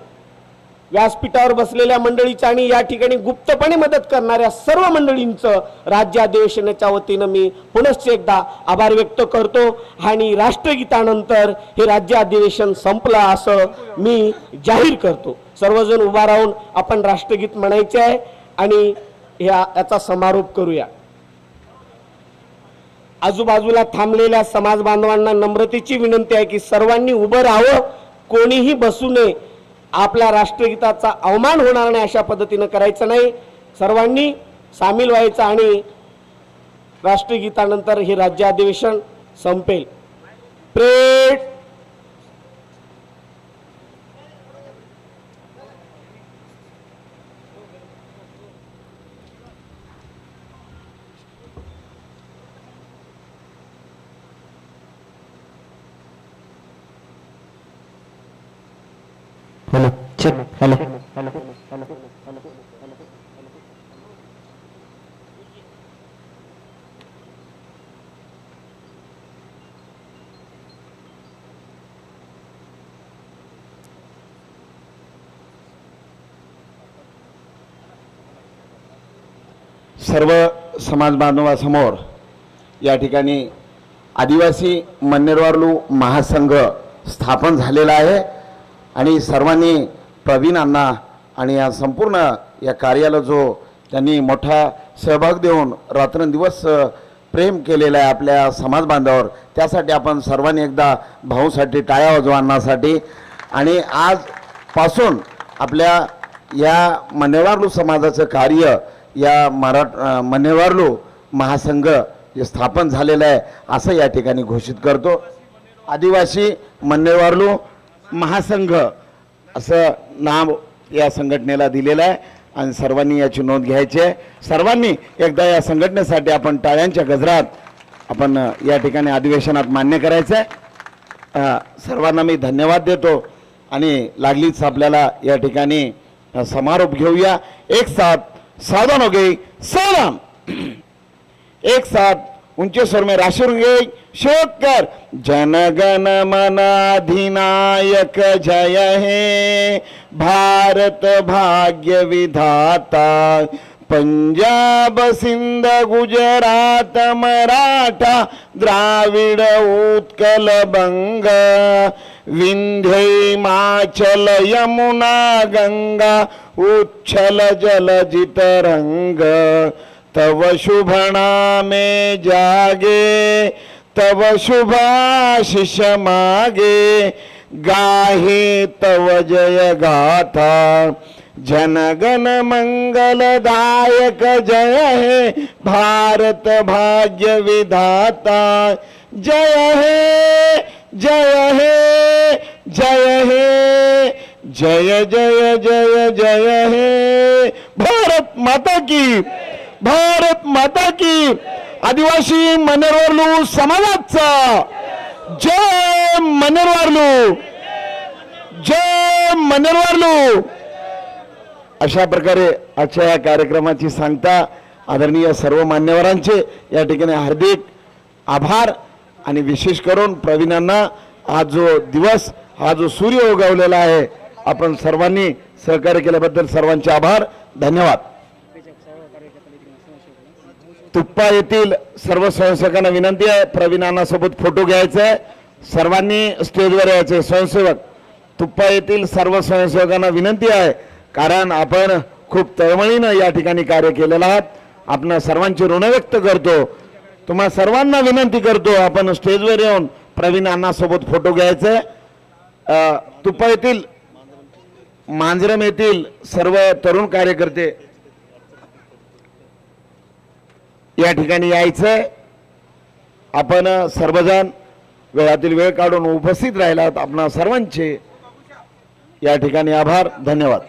व्यासपीठावर बसलेल्या मंडळीचं आणि या ठिकाणी गुप्तपणे मदत करणाऱ्या सर्व मंडळींचं राज्य अधिवेशनाच्या वतीनं मी पुनश्च एकदा आभार व्यक्त करतो. आणि राष्ट्रगीतानंतर हे राज्य अधिवेशन संपलं असं मी जाहीर करतो. सर्वजण उभा राहून आपण राष्ट्रगीत म्हणायचे आहे आणि याचा समारोप करूया. आजूबाजूला थांबलेल्या समाज बांधवांना नम्रतेची विनंती आहे की सर्वांनी उभं राहावं, कोणीही बसू नये. आपल्या राष्ट्रगीताचा अवमान होणार नाही अशा पद्धतीनं करायचं नाही. सर्वांनी सामील व्हायचं आणि राष्ट्रगीतानंतर हे राज्य अधिवेशन संपेल. प्रेड हेलो चेक हेलो सर्व समाज बांधवासमोर या ठिकाणी आदिवासी मन्नेरवारलू महासंघ स्थापन झालेला आहे आणि सर्वांनी प्रवीणांना आणि या संपूर्ण या कार्याला जो त्यांनी मोठा सहभाग देऊन रात्रंदिवस प्रेम केलेलं आहे आपल्या समाज बांधवावर, त्यासाठी आपण सर्वांनी एकदा भाऊसाठी टाळ्या वाजवा अण्णासाठी. आणि आजपासून आपल्या या मन्नेरवारलू समाजाचं कार्य या मन्नेरवारलू महासंघ जे स्थापन झालेलं आहे असं या ठिकाणी घोषित करतो. आदिवासी मन्नेरवारलू महासंघ असं नाव या संघटनेला दिलेलं आहे आणि सर्वांनी याची नोंद घ्यायची आहे. सर्वांनी एकदा या संघटनेसाठी आपण टाळ्यांच्या गजरात आपण या ठिकाणी अधिवेशनात मान्य करायचं आहे. सर्वांना मी धन्यवाद देतो आणि लागलीच आपल्याला या ठिकाणी समारोप घेऊया. एक साथ सावधान हो गई, सावधान. एक साथ ऊंचे स्वर में राष्ट्रगीत शोक कर. जनगण मन अधिनायक जय हे भारत भाग्य विधाता. पंजाब सिंध गुजरात मराठा द्राविड उत्कल बंग. विंध्य हिमाचल यमुना गंगा उच्छल जलजित रंग. तव शुभ नामे जागे तव शुभाशिष मागे. गाहे तव जय गाथा जनगण मंगलदायक जय हे भारत भाग्य विधाता. जय हे जय हे जय हे जय जय जय जय हे. भारत माता की, भारत माता की आदिवासी मनेरवारलू समाजाचा जय मनेरवारलू, जय मनेरवारलू. अशा प्रकारे आजच्या या कार्यक्रमाची सांगता आदरणीय सर्व मान्यवरांचे या ठिकाणी हार्दिक आभार आणि विशेष करून प्रवीणांना आज जो दिवस, हा जो सूर्य उगवलेला आहे, आपण सर्वांनी सहकार्य केल्याबद्दल सर्वांचे आभार, धन्यवाद. तुप्पा येथील सर्व स्वयंसेवकांना विनंती आहे, प्रवीणांना सोबत फोटो घ्यायचा आहे, सर्वांनी स्टेजवर यायचे. स्वयंसेवक तुप्पा येथील सर्व स्वयंसेवकांना विनंती आहे, कारण आपण खूप तळमळीनं या ठिकाणी कार्य केलेलं आहात. आपण सर्वांची ऋण व्यक्त करतो. तुम्हा सर्वांना विनंती करतो, आपण स्टेजवर येऊन प्रवीण अण्णासोबत फोटो घ्यायचे. तुप्पा येथील, मांजरम येथील सर्व तरुण कार्यकर्ते या ठिकाणी यायचंय. आपण सर्वजण वेळातील वेळ काढून उपस्थित राहिलात. आपणा सर्वांचे या ठिकाणी आभार, धन्यवाद.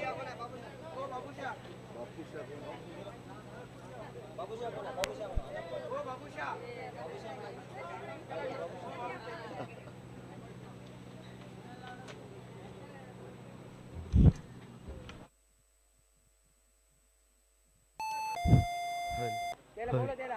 त्याला बोला त्याला